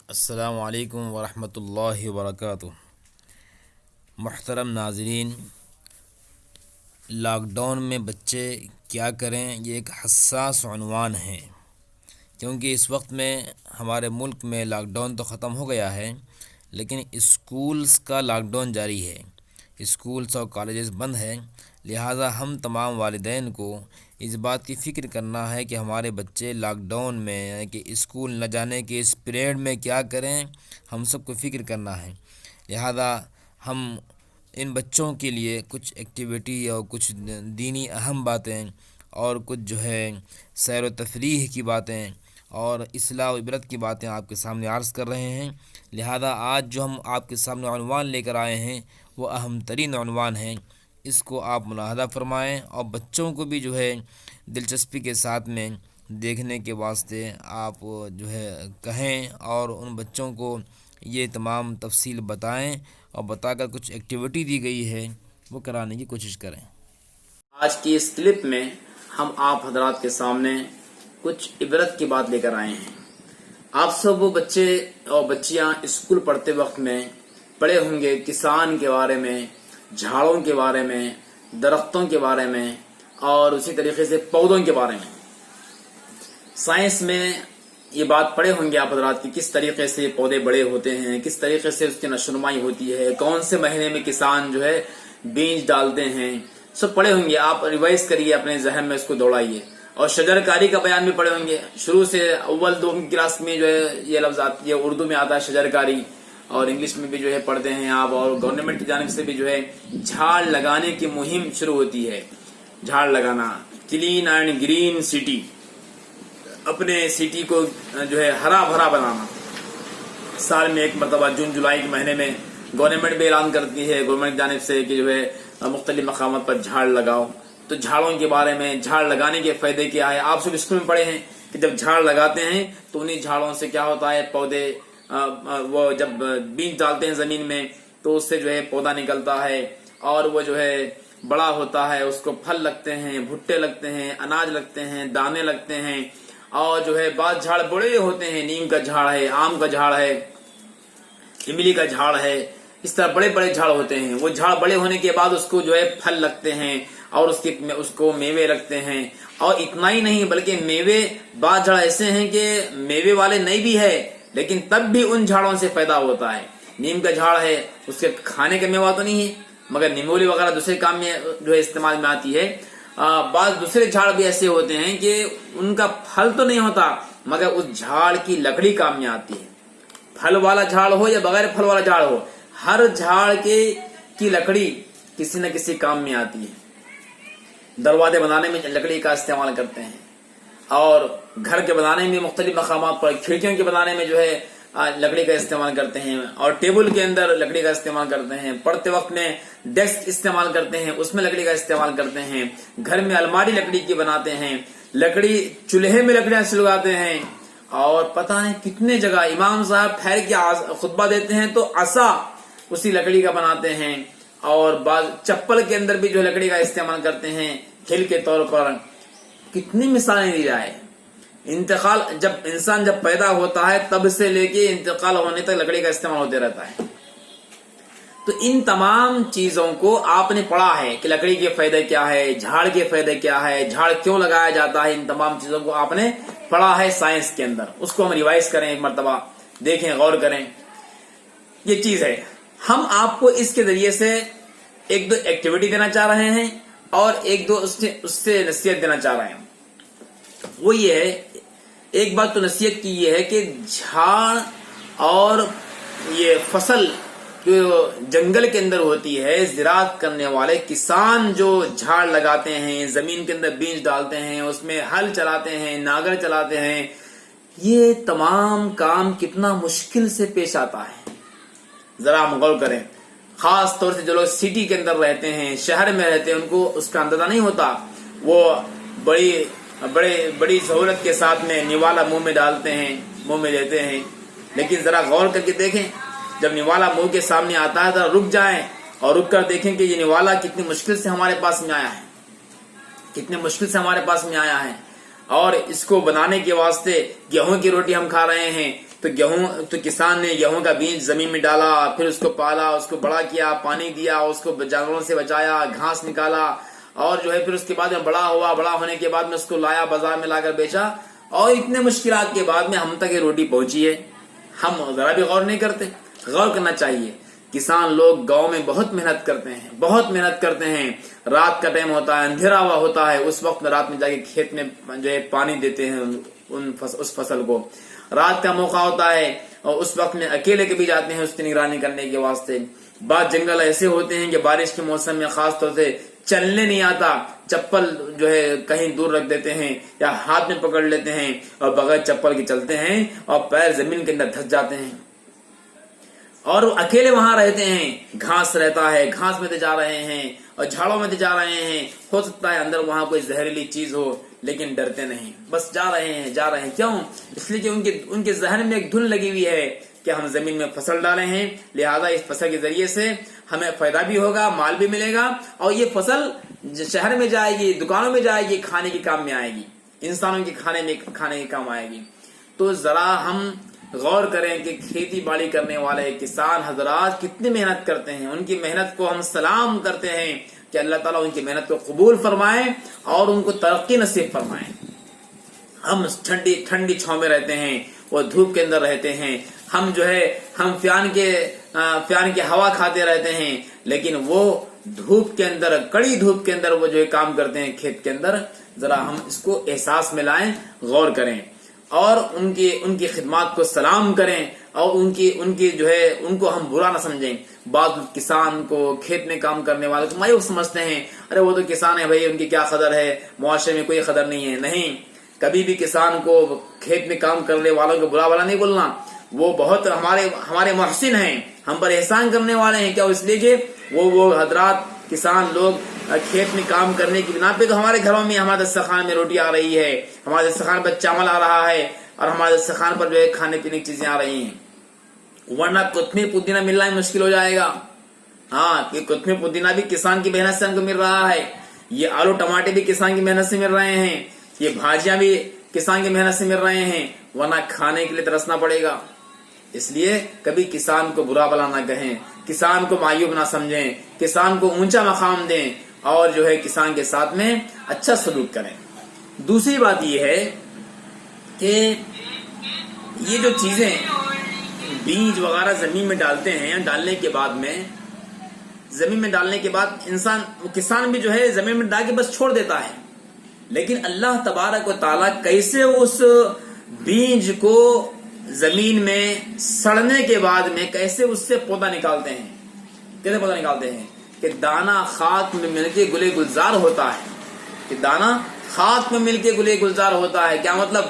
السلام علیکم ورحمۃ اللہ وبرکاتہ۔ محترم ناظرین، لاک ڈاؤن میں بچے کیا کریں، یہ ایک حساس عنوان ہے، کیونکہ اس وقت میں ہمارے ملک میں لاک ڈاؤن تو ختم ہو گیا ہے، لیکن اسکولز کا لاک ڈاؤن جاری ہے، اسکولز اور کالجز بند ہیں۔ لہٰذا ہم تمام والدین کو اس بات کی فکر کرنا ہے کہ ہمارے بچے لاک ڈاؤن میں یعنی کہ اسکول نہ جانے کے اس پیریڈ میں کیا کریں، ہم سب کو فکر کرنا ہے۔ لہذا ہم ان بچوں کے لیے کچھ ایکٹیویٹی اور کچھ دینی اہم باتیں اور کچھ سیر و تفریح کی باتیں اور اصلاح و عبرت کی باتیں آپ کے سامنے عرض کر رہے ہیں۔ لہذا آج جو ہم آپ کے سامنے عنوان لے کر آئے ہیں وہ اہم ترین عنوان ہے، اس کو آپ ملاحظہ فرمائیں اور بچوں کو بھی دلچسپی کے ساتھ میں دیکھنے کے واسطے آپ کہیں اور ان بچوں کو یہ تمام تفصیل بتائیں اور بتا کر کچھ ایکٹیویٹی دی گئی ہے وہ کرانے کی کوشش کریں۔ آج کی اس کلپ میں ہم آپ حضرات کے سامنے کچھ عبرت کی بات لے کر آئے ہیں۔ آپ سب وہ بچے اور بچیاں اسکول پڑھتے وقت میں پڑھے ہوں گے کسان کے بارے میں، جھاڑوں کے بارے میں، درختوں کے بارے میں اور اسی طریقے سے پودوں کے بارے میں۔ سائنس میں یہ بات پڑھے ہوں گے آپ حضرات کی کس طریقے سے پودے بڑے ہوتے ہیں، کس طریقے سے اس کی نشوونمائی ہوتی ہے، کون سے مہینے میں کسان بیج ڈالتے ہیں، سب پڑھے ہوں گے۔ آپ ریوائز کریے، اپنے ذہن میں اس کو دوڑائیے۔ اور شجر کاری کا بیان بھی پڑھے ہوں گے، شروع سے اول دو کلاس میں یہ لفظ یہ اردو میں آتا ہے شجر کاری، اور انگلش میں بھی پڑھتے ہیں آپ، اور گورنمنٹ کی جانب سے بھی جھاڑ لگانے کی مہم شروع ہوتی ہے۔ جھاڑ لگانا، کلین اینڈ گرین سٹی، اپنے سٹی کو ہرا بھرا بنانا۔ سال میں ایک مرتبہ جون جولائی کے مہینے میں گورنمنٹ بھی اعلان کرتی ہے، گورنمنٹ کی جانب سے کہ مختلف مقامات پر جھاڑ لگاؤ۔ تو جھاڑوں کے بارے میں، جھاڑ لگانے کے فائدے کیا ہے، آپ سب اسکول میں پڑھے ہیں کہ جب جھاڑ لگاتے ہیں تو انہیں جھاڑوں سے کیا ہوتا ہے، پودے وہ جب بیج ڈالتے ہیں زمین میں تو اس سے پودا نکلتا ہے اور وہ بڑا ہوتا ہے، اس کو پھل لگتے ہیں، بھٹے لگتے ہیں، اناج لگتے ہیں، دانے لگتے ہیں، اور بعض جھاڑ بڑے ہوتے ہیں، نیم کا جھاڑ ہے، آم کا جھاڑ ہے، املی کا جھاڑ ہے، اس طرح بڑے بڑے جھاڑ ہوتے ہیں۔ وہ جھاڑ بڑے ہونے کے بعد اس کو پھل لگتے ہیں اور اس کو میوے لگتے ہیں، اور اتنا ہی نہیں بلکہ میوے، بعض جھاڑ ایسے ہیں کہ میوے والے نہیں بھی ہے لیکن تب بھی ان جھاڑوں سے پیدا ہوتا ہے۔ نیم کا جھاڑ ہے، اس کے کھانے کا میوہ تو نہیں ہے مگر نیمولی وغیرہ دوسرے کام میں استعمال میں آتی ہے۔ بعض دوسرے جھاڑ بھی ایسے ہوتے ہیں کہ ان کا پھل تو نہیں ہوتا مگر اس جھاڑ کی لکڑی کام میں آتی ہے۔ پھل والا جھاڑ ہو یا بغیر پھل والا جھاڑ ہو، ہر جھاڑ کی لکڑی کسی نہ کسی کام میں آتی ہے۔ دروازے بنانے میں لکڑی کا استعمال کرتے ہیں، اور گھر کے بنانے میں مختلف مقامات پر، کھڑکیوں کے بنانے میں لکڑی کا استعمال کرتے ہیں، اور ٹیبل کے اندر لکڑی کا استعمال کرتے ہیں، پڑھتے وقت میں ڈیسک استعمال کرتے ہیں، اس میں لکڑی کا استعمال کرتے ہیں، گھر میں الماری لکڑی کی بناتے ہیں، لکڑی چولہے میں لکڑیاں سلگاتے ہیں، اور پتہ نہیں کتنے جگہ امام صاحب ٹھہر کے خطبہ دیتے ہیں تو عصا اسی لکڑی کا بناتے ہیں، اور بعض چپل کے اندر بھی لکڑی کا استعمال کرتے ہیں کھل کے طور پر۔ کتنی مثالیں دی جائے۔ انتقال جب انسان پیدا ہوتا ہے تب سے لے کے انتقال ہونے تک لکڑی کا استعمال ہوتے رہتا ہے۔ تو ان تمام چیزوں کو آپ نے پڑھا ہے کہ لکڑی کے فائدے کیا ہے، جھاڑ کے فائدے کیا ہے، جھاڑ کیوں لگایا جاتا ہے، ان تمام چیزوں کو آپ نے پڑھا ہے سائنس کے اندر۔ اس کو ہم ریوائز کریں، ایک مرتبہ دیکھیں، غور کریں۔ یہ چیز ہے، ہم آپ کو اس کے ذریعے سے ایک دو ایکٹیویٹی دینا چاہ رہے ہیں اور ایک دو اس سے نصیحت دینا چاہ رہے ہیں۔ وہ یہ ہے، ایک بات تو نصیحت کی یہ ہے کہ جھاڑ اور یہ فصل جو جنگل کے اندر ہوتی ہے، زراعت کرنے والے کسان جو جھاڑ لگاتے ہیں، زمین کے اندر بیج ڈالتے ہیں، اس میں ہل چلاتے ہیں، ناگر چلاتے ہیں، یہ تمام کام کتنا مشکل سے پیش آتا ہے، ذرا ہم غور کریں۔ خاص طور سے جو لوگ سٹی کے اندر رہتے ہیں، شہر میں رہتے ہیں، ان کو اس کا اندازہ نہیں ہوتا۔ وہ بڑی سہولت کے ساتھ میں نوالا منہ میں ڈالتے ہیں، منہ میں لیتے ہیں، لیکن ذرا غور کر کے دیکھیں، جب نوالا منہ کے سامنے آتا ہے ذرا رک جائیں اور رک کر دیکھیں کہ یہ نوالا کتنی مشکل سے ہمارے پاس میں آیا ہے، کتنے مشکل سے ہمارے پاس میں آیا ہے، اور اس کو بنانے کے واسطے گیہوں کی روٹی ہم کھا رہے ہیں، تو کسان نے گیہوں کا بیج زمین میں ڈالا، پھر اس کو پالا، اس کو بڑا کیا، پانی دیا، اس کو جانوروں سے بچایا، گھاس نکالا، اور جو ہے پھر اس کے بعد میں بڑا ہوا، بڑا ہونے کے بعد میں اس کو لایا، بازار میں لا کر بیچا، اور اتنے مشکلات کے بعد میں ہم تک یہ روٹی پہنچی ہے۔ ہم ذرا بھی غور نہیں کرتے۔ غور کرنا چاہیے۔ کسان لوگ گاؤں میں بہت محنت کرتے ہیں، بہت محنت کرتے ہیں۔ رات کا ٹائم ہوتا ہے، اندھیرا ہوا ہوتا ہے، اس وقت رات میں جا کے کھیت میں جو ہے پانی دیتے ہیں اس فصل کو۔ رات کا موقع ہوتا ہے اور اس وقت میں اکیلے کبھی جاتے ہیں اس کی نگرانی کرنے کے واسطے۔ بعض جنگل ایسے ہوتے ہیں کہ بارش کے موسم میں خاص طور سے چلنے نہیں آتا، چپل جو ہے کہیں دور رکھ دیتے ہیں یا ہاتھ میں پکڑ لیتے ہیں اور بغیر چپل کے چلتے ہیں اور پیر زمین کے اندر دھس جاتے ہیں، اور وہ اکیلے وہاں رہتے ہیں۔ گھاس رہتا ہے، گھاس میں جا رہے ہیں اور جھاڑوں میں جا رہے ہیں، ہو سکتا ہے اندر وہاں کوئی زہریلی چیز ہو، لیکن ڈرتے نہیں، بس جا رہے ہیں۔ کیوں؟ اس لیے کہ ان کے ذہن میں ایک دھن لگی ہوئی ہے کہ ہم زمین میں فصل ڈالے ہیں، لہذا اس فصل کے ذریعے سے ہمیں فائدہ بھی ہوگا، مال بھی ملے گا، اور یہ فصل شہر میں جائے گی، دکانوں میں جائے گی، کھانے کے کام میں آئے گی، انسانوں کے کھانے کے کام آئے گی۔ تو ذرا ہم غور کریں کہ کھیتی باڑی کرنے والے کسان حضرات کتنی محنت کرتے ہیں۔ ان کی محنت کو ہم سلام کرتے ہیں کہ اللہ تعالیٰ ان کی محنت کو قبول فرمائے اور ان کو ترقی نصیب فرمائے۔ ہم ٹھنڈی چھاؤں میں رہتے ہیں، وہ دھوپ کے اندر رہتے ہیں، ہم فیان کے ہوا کھاتے رہتے ہیں، لیکن وہ دھوپ کے اندر، کڑی دھوپ کے اندر وہ جو ہے کام کرتے ہیں کھیت کے اندر۔ ذرا ہم اس کو احساس میں لائیں، غور کریں اور ان کی خدمات کو سلام کریں، اور ان کو ہم برا نہ سمجھیں۔ بعض کسان کو، کھیت میں کام کرنے والے کو مایوس سمجھتے ہیں، ارے وہ تو کسان ہے بھائی، ان کی کیا قدر ہے، معاشرے میں کوئی قدر نہیں ہے۔ نہیں، کبھی بھی کسان کو، کھیت میں کام کرنے والوں کو برا نہیں بولنا۔ وہ بہت ہمارے محسن ہیں، ہم پر احسان کرنے والے ہیں۔ کیا اس لیے کہ وہ حضرات کسان لوگ کھیت میں کام کرنے کی بنا پہ تو ہمارے گھروں میں، ہمارے دسترخوان میں روٹی آ رہی ہے، ہمارے دسترخوان پر چاول آ رہا ہے، اور ہمارے دسترخوان پر جو ہے کھانے پینے کی چیزیں آ رہی ہیں، ورنہ کوتمیر پودینہ ملنا ہی مشکل ہو جائے گا۔ ہاں، یہ کوتمیر پودینہ بھی کسان کی محنت سے ہم کو مل رہا ہے، یہ آلو ٹماٹر بھی کسان کی محنت سے مل رہے ہیں، یہ بھاجیاں بھی کسان کی محنت سے مل رہے ہیں، ورنہ کھانے کے لیے ترسنا پڑے گا۔ اس لیے کبھی کسان کو برا بھلا نہ کہیں، کسان کو معیوب نہ سمجھیں، کسان کو اونچا مقام دیں، اور جو ہے کسان کے ساتھ میں اچھا سلوک کریں۔ دوسری بات یہ ہے کہ یہ جو چیزیں بیج وغیرہ زمین میں ڈالتے ہیں، ڈالنے کے بعد کسان بھی جو ہے زمین میں ڈال کے بس چھوڑ دیتا ہے، لیکن اللہ تبارک و تعالیٰ کیسے اس بیج کو زمین میں سڑنے کے بعد میں کیسے اس سے پودا نکالتے ہیں، کیسے پودا نکالتے ہیں کہ دانا خاک میں مل کے گلے گلزار ہوتا ہے، کہ دانا خاک میں مل کے گلے گلزار ہوتا ہے۔ کیا مطلب؟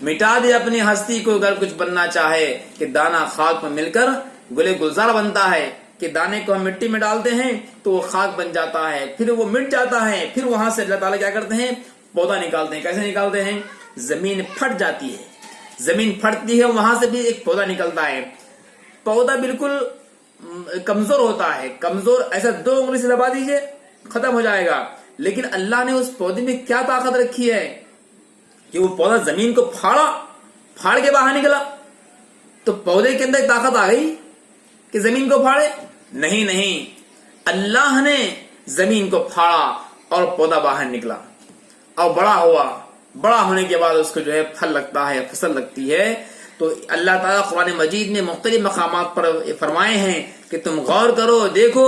مٹا دے اپنی ہستی کو اگر کچھ بننا چاہے، کہ دانا خاک میں مل کر گلے گلزار بنتا ہے، کہ دانے کو ہم مٹی میں ڈالتے ہیں تو وہ خاک بن جاتا ہے، پھر وہ مٹ جاتا ہے، پھر وہاں سے اللہ تعالیٰ کیا کرتے ہیں؟ پودا نکالتے ہیں۔ کیسے نکالتے ہیں؟ زمین پھٹ جاتی ہے، زمین پھٹتی ہے، وہاں سے بھی ایک پودا نکلتا ہے۔ پودا بالکل کمزور ہوتا ہے، کمزور، ایسا 2 انگلی سے دبا دیجئے ختم ہو جائے گا، لیکن اللہ نے اس پودے میں کیا طاقت رکھی ہے کہ وہ پودا زمین کو پھاڑ کے باہر نکلا۔ تو پودے کے اندر طاقت آ گئی کہ زمین کو پھاڑے؟ نہیں، اللہ نے زمین کو پھاڑا اور پودا باہر نکلا اور بڑا ہوا۔ بڑا ہونے کے بعد اس کو جو ہے پھل لگتا ہے، فصل لگتی ہے۔ تو اللہ تعالیٰ قرآن مجید میں مختلف مقامات پر فرمائے ہیں کہ تم غور کرو، دیکھو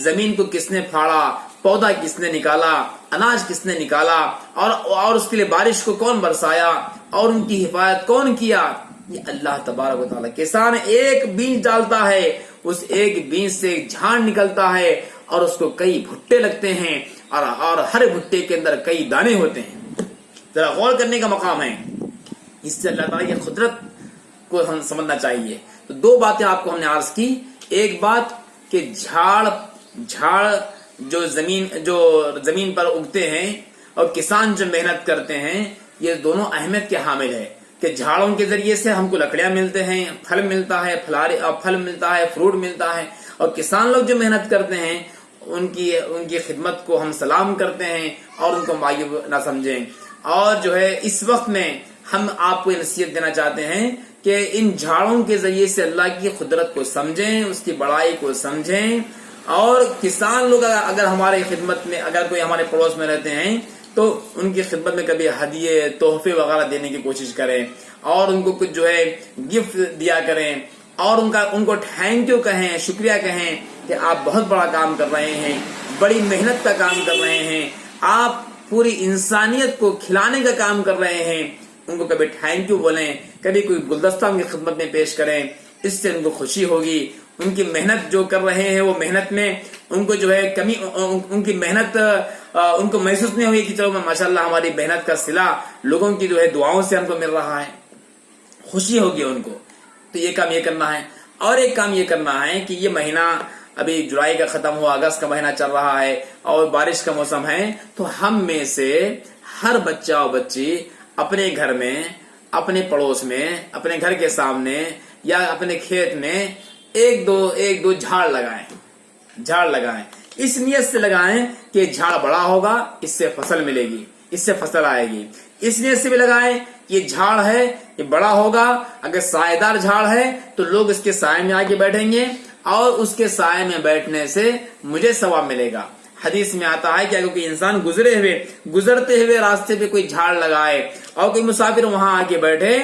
زمین کو کس نے پھاڑا، پودا کس نے نکالا، اناج کس نے نکالا، اور اس کے لیے بارش کو کون برسایا، اور ان کی حفاظت کون کیا؟ یہ اللہ تبارک و تعالیٰ۔ کسان ایک بیج ڈالتا ہے، اس ایک بیج سے ایک جھاڑ نکلتا ہے، اور اس کو کئی بھٹے لگتے ہیں، اور ہر بھٹے کے اندر کئی دانے ہوتے ہیں۔ ذرا غور کرنے کا مقام ہے۔ اس سے اللہ تعالیٰ کی قدرت کو ہم سمجھنا چاہیے۔ تو 2 باتیں آپ کو ہم نے عرض کی۔ ایک بات کہ جھاڑ جو زمین پر اگتے ہیں اور کسان جو محنت کرتے ہیں، یہ دونوں اہمیت کے حامل ہے کہ جھاڑوں کے ذریعے سے ہم کو لکڑیاں ملتے ہیں، پھل ملتا ہے، پھل ملتا ہے، فروٹ ملتا ہے، اور کسان لوگ جو محنت کرتے ہیں ان کی خدمت کو ہم سلام کرتے ہیں اور ان کو معیوب نہ سمجھیں۔ اور جو ہے اس وقت میں ہم آپ کو یہ نصیحت دینا چاہتے ہیں کہ ان جھاڑوں کے ذریعے سے اللہ کی قدرت کو سمجھیں، اس کی بڑائی کو سمجھیں، اور کسان لوگ اگر ہمارے خدمت میں، اگر کوئی ہمارے پڑوس میں رہتے ہیں تو ان کی خدمت میں کبھی ہدیے تحفے وغیرہ دینے کی کوشش کریں، اور ان کو کچھ جو ہے گفٹ دیا کریں، اور ان کو تھینک یو کہیں، شکریہ کہیں کہ آپ بہت بڑا کام کر رہے ہیں، بڑی محنت کا کام کر رہے ہیں، آپ پوری انسانیت کو کھلانے کا کام کر رہے ہیں۔ ان کو کبھی تھینک یو بولیں، کبھی کوئی گلدستہ ان کی خدمت میں پیش کریں، اس سے ان کو خوشی ہوگی۔ ان کی محنت جو کر رہے ہیں وہ محنت میں ان کو جو ہے کمی، ان کی محنت ان کو محسوس نہیں ہوگی کہ چلو ماشاءاللہ ہماری محنت کا صلہ لوگوں کی جو ہے دعاؤں سے ہم کو مل رہا ہے، خوشی ہوگی ان کو۔ تو یہ کام یہ کرنا ہے، اور ایک کام یہ کرنا ہے کہ یہ مہینہ ابھی جولائی کا ختم ہوا، اگست کا مہینہ چل رہا ہے اور بارش کا موسم ہے، تو ہم میں سے ہر بچہ اور بچی اپنے گھر میں، اپنے پڑوس میں، اپنے گھر کے سامنے یا اپنے کھیت میں ایک دو جھاڑ لگائیں، اس نیت سے لگائیں کہ جھاڑ بڑا ہوگا، اس سے فصل ملے گی، اس سے فصل آئے گی۔ اس نیت سے بھی لگائیں یہ جھاڑ ہے، یہ بڑا ہوگا، اگر سائے دار جھاڑ ہے تو لوگ اس کے سائے میں آ کے بیٹھیں گے، اور اس کے سائے میں بیٹھنے سے مجھے ثواب ملے گا۔ حدیث میں آتا ہے کہ اگر کوئی انسان گزرتے ہوئے راستے پہ کوئی جھاڑ لگائے اور کوئی مسافر وہاں آ کے بیٹھے،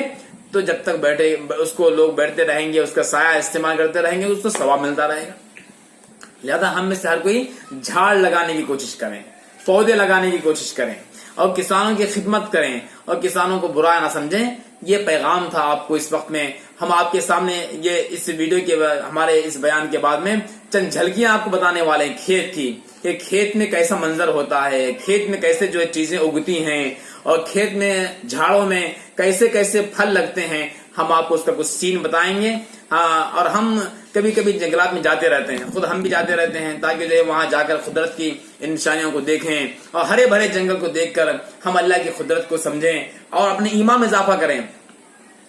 تو جب تک بیٹھے اس کو لوگ بیٹھتے رہیں گے، اس کا سایہ استعمال کرتے رہیں گے، اس کو ثواب ملتا رہے گا۔ لہذا ہم میں سے ہر کوئی جھاڑ لگانے کی کوشش کریں، پودے لگانے کی کوشش کریں، اور کسانوں کی خدمت کریں، اور کسانوں کو برا نہ سمجھیں۔ یہ پیغام تھا آپ کو اس وقت میں۔ ہم آپ کے سامنے یہ اس ویڈیو کے ہمارے اس بیان کے بعد میں چند جھلکیاں آپ کو بتانے والے ہیں کھیت کی، کہ کھیت میں کیسا منظر ہوتا ہے، کھیت میں کیسے جو چیزیں اگتی ہیں، اور کھیت میں جھاڑوں میں کیسے کیسے پھل لگتے ہیں۔ ہم آپ کو اس کا کچھ سین بتائیں گے۔ اور ہم کبھی کبھی جنگلات میں جاتے رہتے ہیں، خود ہم بھی جاتے رہتے ہیں، تاکہ جو ہے وہاں جا کر قدرت کی نشانیوں کو دیکھیں، اور ہرے بھرے جنگل کو دیکھ کر ہم اللہ کی قدرت کو سمجھیں اور اپنے ایمان میں اضافہ کریں۔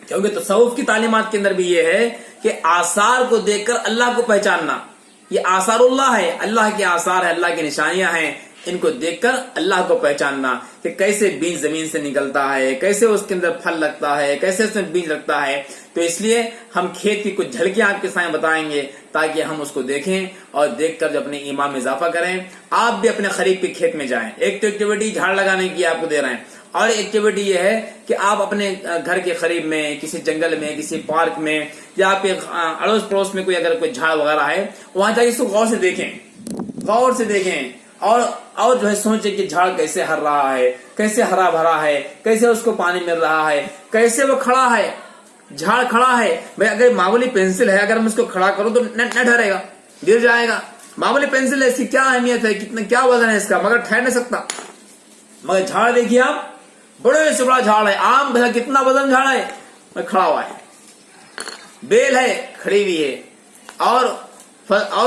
کیونکہ تصوف کی تعلیمات کے اندر بھی یہ ہے کہ آثار کو دیکھ کر اللہ کو پہچاننا، یہ آثار اللہ ہے، اللہ کے آثار ہے، اللہ کی نشانیاں ہیں، ان کو دیکھ کر اللہ کو پہچاننا، کہ کیسے بیج زمین سے نکلتا ہے، کیسے اس کے اندر پھل لگتا ہے، کیسے اس میں بیج لگتا ہے۔ تو اس لیے ہم کھیت کی کچھ جھلکیاں آپ کے سامنے بتائیں گے، تاکہ ہم اس کو دیکھیں اور دیکھ کر جو اپنے ایمان میں اضافہ کریں۔ آپ بھی اپنے قریب کے کھیت میں جائیں۔ ایک تو ایکٹیویٹی جھاڑ لگانے کی آپ کو دے رہے ہیں، اور ایکٹیویٹی یہ ہے کہ آپ اپنے گھر کے قریب میں، کسی جنگل میں، کسی پارک میں، یا آپ کے اڑوس پڑوس میں کوئی اگر کوئی جھاڑ وغیرہ ہے، وہاں جا کے اس کو غور سے دیکھیں، اور جو ہے سوچیں کہ جھاڑ کیسے ہر رہا ہے، کیسے ہرا بھرا ہے، کیسے اس کو پانی مل رہا ہے، کیسے وہ کھڑا ہے، جھاڑ کھڑا ہے۔ بھائی اگر معمولی پینسل ہے، اگر ہم اس کو کھڑا کروں تو نہ ٹھہرے گا، گر جائے گا۔ معمولی پینسل ہے، اس کی کیا اہمیت ہے، کیا وزن ہے اس کا، مگر ٹھہر نہیں سکتا۔ مگر جھاڑ دیکھیے آپ، بڑے سے بڑا جھاڑ ہے، آم بھلا کتنا وزن جھاڑ ہے، کھڑا ہوا ہے، بیل ہے کھڑی ہوئی ہے، اور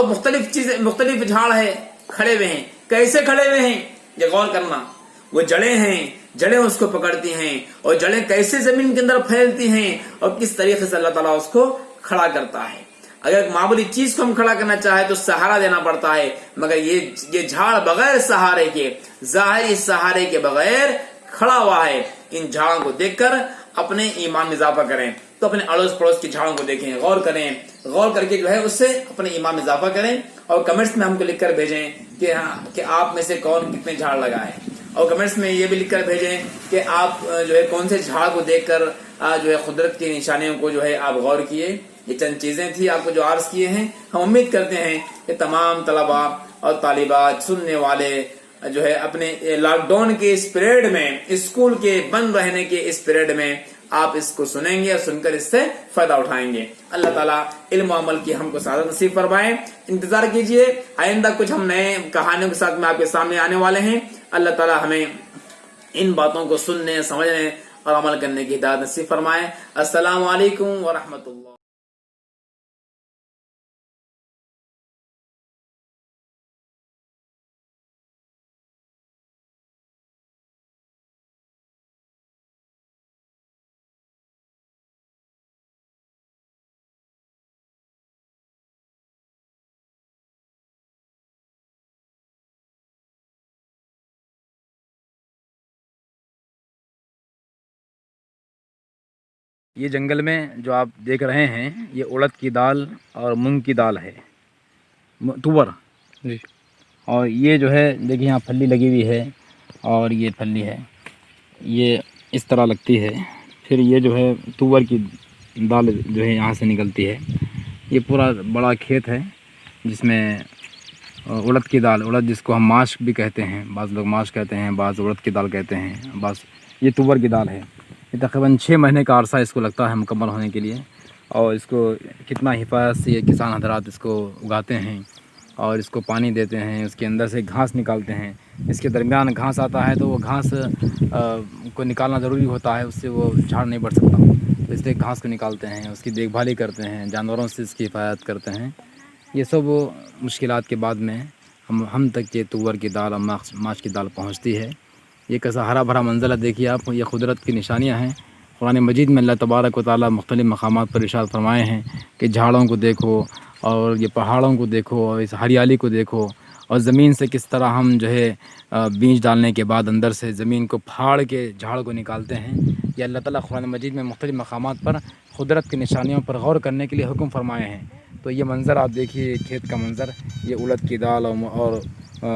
مختلف چیزیں، مختلف جھاڑ ہے کھڑے ہوئے ہیں۔ کیسے کھڑے ہوئے ہیں یہ غور کرنا۔ وہ جڑیں ہیں، جڑیں اس کو پکڑتی ہیں، اور جڑیں کیسے زمین کے اندر پھیلتی ہیں، اور کس طریقے سے اللہ تعالیٰ اس کو کھڑا کرتا ہے۔ اگر ایک معمولی چیز کو ہم کھڑا کرنا چاہے تو سہارا دینا پڑتا ہے، مگر یہ جھاڑ بغیر سہارے کے، ظاہری سہارے کے بغیر کھڑا ہوا ہے۔ ان جھاڑوں کو دیکھ کر اپنے ایمان میں اضافہ کریں۔ تو اپنے اڑوس پڑوس کی جھاڑوں کو دیکھیں، غور کریں، غور کر کے جو ہے اس سے اپنے ایمان میں اضافہ کریں، اور کمنٹس میں ہم کو لکھ کر بھیجیں کہ آپ میں سے کون کتنے جھاڑ لگائے، اور کمنٹس میں یہ بھی لکھ کر بھیجیں کہ آپ جو ہے کون سے جھاڑ کو دیکھ کر جو ہے قدرت کی نشانیوں کو جو ہے آپ غور کیے۔ یہ چند چیزیں تھی آپ کو جو عرض کیے ہیں۔ ہم امید کرتے ہیں کہ تمام طلبا اور طالبات، سننے والے جو ہے اپنے لاک ڈاؤن کے اس پیریڈ میں، اسکول کے بند رہنے کے اس پیریڈ میں آپ اس کو سنیں گے اور سن کر اس سے فائدہ اٹھائیں گے۔ اللہ تعالیٰ علم و عمل کی ہم کو سعادت نصیب فرمائے۔ انتظار کیجئے، آئندہ کچھ ہم نئے کہانیوں کے ساتھ میں آپ کے سامنے آنے والے ہیں۔ اللہ تعالیٰ ہمیں ان باتوں کو سننے، سمجھنے اور عمل کرنے کی ہدایت نصیب فرمائے۔ السلام علیکم ورحمۃ اللہ۔ یہ جنگل میں جو آپ دیکھ رہے ہیں یہ اڑد کی دال اور مونگ کی دال ہے، تور جی اور یہ جو ہے دیکھیے یہاں پھلی لگی ہوئی ہے اور یہ پھلی ہے، یہ اس طرح لگتی ہے، پھر یہ جو ہے تور کی دال جو ہے یہاں سے نکلتی ہے۔ یہ پورا بڑا کھیت ہے جس میں اڑد کی دال، اڑد جس کو ہم ماش بھی کہتے ہیں، بعض لوگ ماش کہتے ہیں، بعض اڑد کی دال کہتے ہیں، بعض یہ تور کی دال ہے۔ یہ تقریباً 6 مہینے کا عرصہ اس کو لگتا ہے مکمل ہونے کے لیے، اور اس کو کتنا حفاظت سے یہ کسان حضرات اس کو اگاتے ہیں اور اس کو پانی دیتے ہیں، اس کے اندر سے گھاس نکالتے ہیں، اس کے درمیان گھاس آتا ہے تو وہ گھاس کو نکالنا ضروری ہوتا ہے، اس سے وہ جھاڑ نہیں بڑھ سکتا، تو اس لیے گھاس کو نکالتے ہیں، اس کی دیکھ بھالی کرتے ہیں، جانوروں سے اس کی حفاظت کرتے ہیں۔ یہ سب مشکلات کے بعد میں ہم تک یہ تور کی دال اور ماش کی دال پہنچتی ہے۔ یہ کیسا ہرا بھرا منظر ہے، دیکھیے آپ، یہ قدرت کی نشانیاں ہیں۔ قرآن مجید میں اللہ تبارک و تعالیٰ مختلف مقامات پر ارشاد فرمائے ہیں کہ جھاڑوں کو دیکھو اور یہ پہاڑوں کو دیکھو اور اس ہریالی کو دیکھو، اور زمین سے کس طرح ہم جو ہے بیج ڈالنے کے بعد اندر سے زمین کو پھاڑ کے جھاڑ کو نکالتے ہیں۔ یہ اللہ تعالیٰ قرآن مجید میں مختلف مقامات پر قدرت کی نشانیوں پر غور کرنے کے لیے حکم فرمائے ہیں۔ تو یہ منظر آپ دیکھیے، کھیت کا منظر، یہ اڑد کی دال اور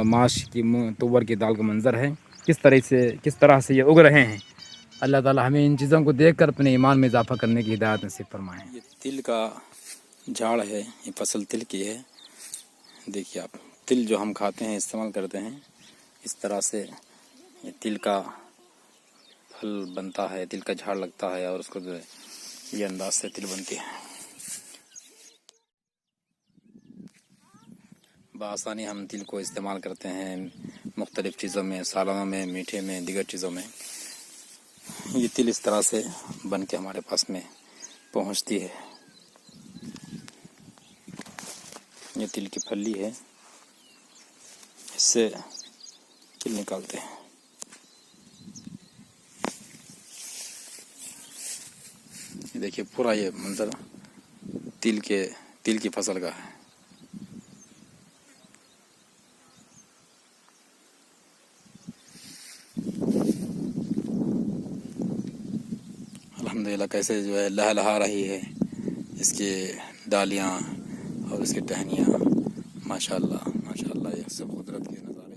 ماش کی تور کی دال کا منظر ہے، کس طرح سے یہ اگ رہے ہیں۔ اللہ تعالیٰ ہمیں ان چیزوں کو دیکھ کر اپنے ایمان میں اضافہ کرنے کی ہدایت نصیب فرمائیں۔ یہ تل کا جھاڑ ہے، یہ فصل تل کی ہے، دیکھیے آپ، تل جو ہم کھاتے ہیں، استعمال کرتے ہیں، اس طرح سے یہ تل کا پھل بنتا ہے، تل کا جھاڑ لگتا ہے اور اس کو جو ہے یہ انداز سے تل بنتی ہے۔ بآسانی ہم تل کو استعمال کرتے ہیں مختلف چیزوں میں، سالنوں میں، میٹھے میں، دیگر چیزوں میں۔ یہ تل اس طرح سے بن کے ہمارے پاس میں پہنچتی ہے۔ یہ تل کی پھلی ہے، اس سے تل نکالتے ہیں۔ یہ دیکھیے پورا یہ منظر تل کی فصل کا ہے۔ الحمدللہ کیسے جو ہے لہلہا رہی ہے اس کی ڈالیاں اور اس کی ٹہنیاں، ماشاءاللہ ماشاءاللہ، یہ سب قدرت کے نظارے۔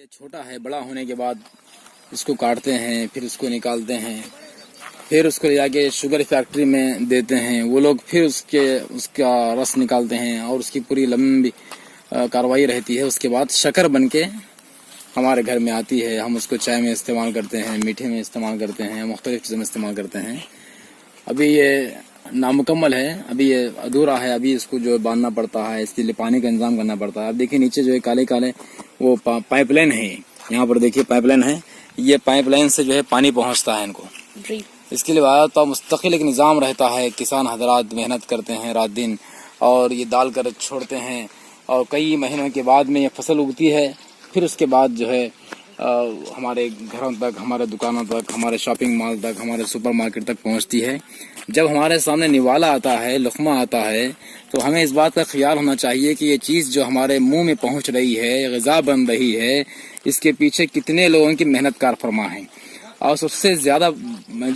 یہ چھوٹا ہے، بڑا ہونے کے بعد اس کو کاٹتے ہیں، پھر اس کو نکالتے ہیں، پھر اس کو لے جا کے شوگر فیکٹری میں دیتے ہیں، وہ لوگ پھر اس کا رس نکالتے ہیں اور اس کی پوری لمبی کاروائی رہتی ہے۔ اس کے بعد شکر بن کے ہمارے گھر میں آتی ہے، ہم اس کو چائے میں استعمال کرتے ہیں، میٹھے میں استعمال کرتے ہیں، مختلف چیزوں میں استعمال کرتے ہیں۔ ابھی یہ نامکمل ہے، ابھی یہ ادھورا ہے، ابھی اس کو جو باندھنا پڑتا ہے، اس کے لیے پانی کا انتظام کرنا پڑتا ہے۔ اب دیکھیے نیچے جو ہے کالے کالے وہ پائپ لائن ہے، یہاں پر دیکھیے پائپ لائن ہے، یہ پائپ لائن سے جو ہے پانی پہنچتا ہے ان کو۔ اس کے لیے تو مستقل ایک نظام رہتا ہے، کسان حضرات محنت کرتے ہیں رات دن اور یہ ڈال کر چھوڑتے ہیں، اور کئی مہینوں کے بعد میں یہ فصل اگتی ہے، پھر اس کے بعد جو ہے ہمارے گھروں تک، ہمارے دکانوں تک، ہمارے شاپنگ مال تک، ہمارے سپر مارکیٹ تک پہنچتی ہے۔ جب ہمارے سامنے نوالا آتا ہے، لقمہ آتا ہے، تو ہمیں اس بات کا خیال ہونا چاہیے کہ یہ چیز جو ہمارے منہ میں پہنچ رہی ہے، غذا بن رہی ہے، اس کے پیچھے کتنے لوگوں کی محنت کار فرما ہیں۔ اور سب سے زیادہ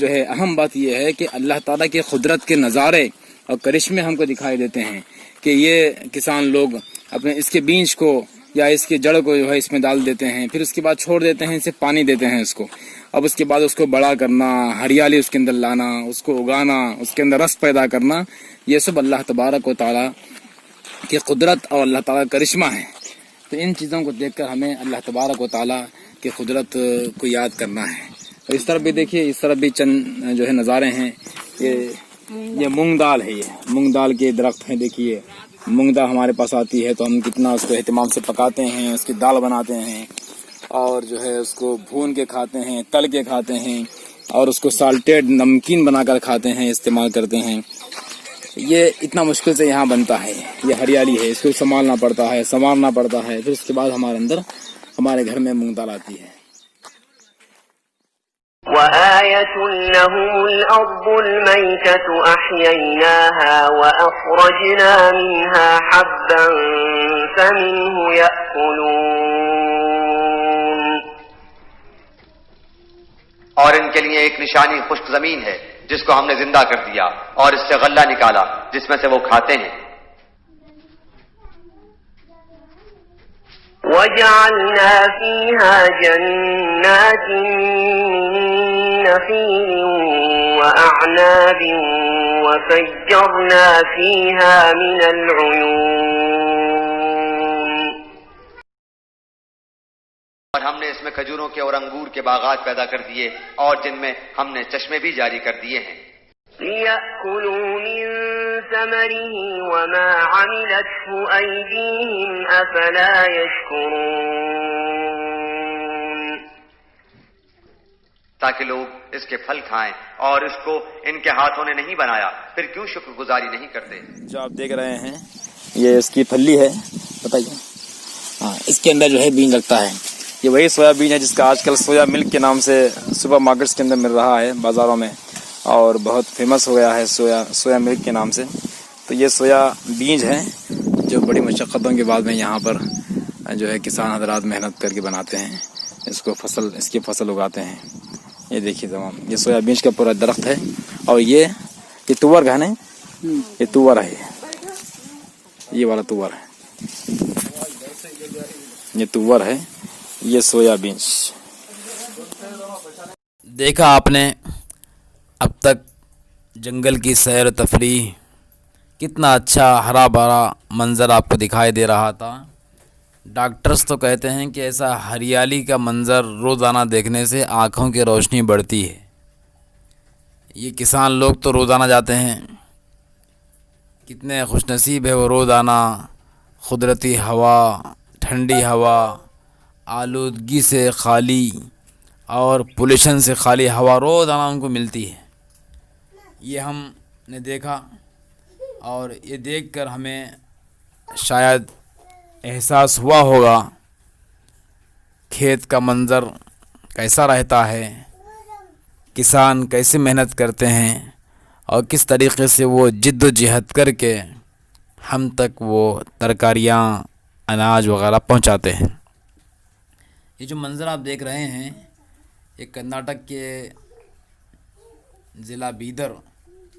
جو ہے اہم بات یہ ہے کہ اللہ تعالیٰ کے قدرت کے نظارے اور کرشمے ہم کو دکھائی دیتے ہیں کہ یہ کسان لوگ اپنے اس کے بیج کو یا اس کے جڑ کو جو ہے اس میں ڈال دیتے ہیں، پھر اس کے بعد چھوڑ دیتے ہیں، اسے پانی دیتے ہیں اس کو، اب اس کے بعد اس کو بڑا کرنا، ہریالی اس کے اندر لانا، اس کو اگانا، اس کے اندر رس پیدا کرنا، یہ سب اللہ تبارک و تعالیٰ کی قدرت اور اللہ تعالیٰ کا کرشمہ ہے۔ تو ان چیزوں کو دیکھ کر ہمیں اللہ تبارک و تعالیٰ کی قدرت کو یاد کرنا ہے۔ اور اس طرف بھی دیکھیے، اس طرف بھی چند جو ہے نظارے ہیں، یہ مونگ دال ہے، یہ مونگ دال کے درخت ہیں، دیکھیے مونگ دال ہمارے پاس آتی ہے تو ہم کتنا اس کو اہتمام سے پکاتے ہیں، اس کی دال بناتے ہیں اور جو ہے اس کو بھون کے کھاتے ہیں، تل کے کھاتے ہیں، اور اس کو سالٹیڈ نمکین بنا کر کھاتے ہیں، استعمال کرتے ہیں۔ یہ اتنا مشکل سے یہاں بنتا ہے، یہ ہریالی ہے، اس کو سنبھالنا پڑتا ہے، سنوارنا پڑتا ہے، پھر اس کے بعد ہمارے گھر میں مونگ دال آتی ہے۔ وآية لهم الأرض الميتة أحييناها وأخرجنا منها حبا فمنه يأكلون، اور ان کے لیے ایک نشانی خشک زمین ہے جس کو ہم نے زندہ کر دیا اور اس سے غلہ نکالا جس میں سے وہ کھاتے ہیں. وجعلنا فيها جنات من نخيل وأعناب وفجرنا فيها من العيون. اور ہم نے اس میں کھجوروں کے اور انگور کے باغات پیدا کر دیے اور جن میں ہم نے چشمے بھی جاری کر دیے ہیں. لِيَأْكُلُوا مِن ثَمَرِهِ وَمَا عَمِلَتْهُ أَيْدِيهِمْ أَفَلَا يَشْكُرُونَ. تاکہ لوگ اس کے پھل کھائیں اور اس کو ان کے ہاتھوں نے نہیں بنایا پھر کیوں شکر گزاری نہیں کرتے. جو آپ دیکھ رہے ہیں یہ اس کی پھلی ہے، بتائیے. ہاں، اس کے اندر جو ہے بین لگتا ہے. یہ وہی سویا بین ہے جس کا آج کل سویا ملک کے نام سے سپر مارکیٹس کے اندر مل رہا ہے بازاروں میں، اور بہت فیمس ہو گیا ہے سویا ملک کے نام سے. تو یہ سویا بیج ہیں جو بڑی مشقتوں کے بعد میں یہاں پر جو ہے کسان حضرات محنت کر کے بناتے ہیں، اس کی فصل اگاتے ہیں. یہ دیکھیے تمام یہ سویا بیج کا پورا درخت ہے، اور یہ تور کا ہے نا، یہ تور ہے، یہ والا تور ہے، یہ تور ہے، یہ سویا بینس. دیکھا آپ نے اب تک جنگل کی سیر و تفریح، کتنا اچھا ہرا بھرا منظر آپ کو دکھائی دے رہا تھا. ڈاکٹرز تو کہتے ہیں کہ ایسا ہریالی کا منظر روزانہ دیکھنے سے آنکھوں کی روشنی بڑھتی ہے. یہ کسان لوگ تو روزانہ جاتے ہیں، کتنے خوش نصیب ہے وہ روزانہ قدرتی ہوا، ٹھنڈی ہوا، آلودگی سے خالی اور پولیشن سے خالی ہوا روزانہ ان کو ملتی ہے. یہ ہم نے دیکھا، اور یہ دیکھ کر ہمیں شاید احساس ہوا ہوگا کھیت کا منظر کیسا رہتا ہے، کسان کیسے محنت کرتے ہیں اور کس طریقے سے وہ جد و جہد کر کے ہم تک وہ ترکاریاں، اناج وغیرہ پہنچاتے ہیں. یہ جو منظر آپ دیکھ رہے ہیں یہ کرناٹک کے ضلع بیدر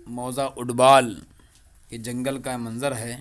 موزہ اڈبال کے جنگل کا منظر ہے.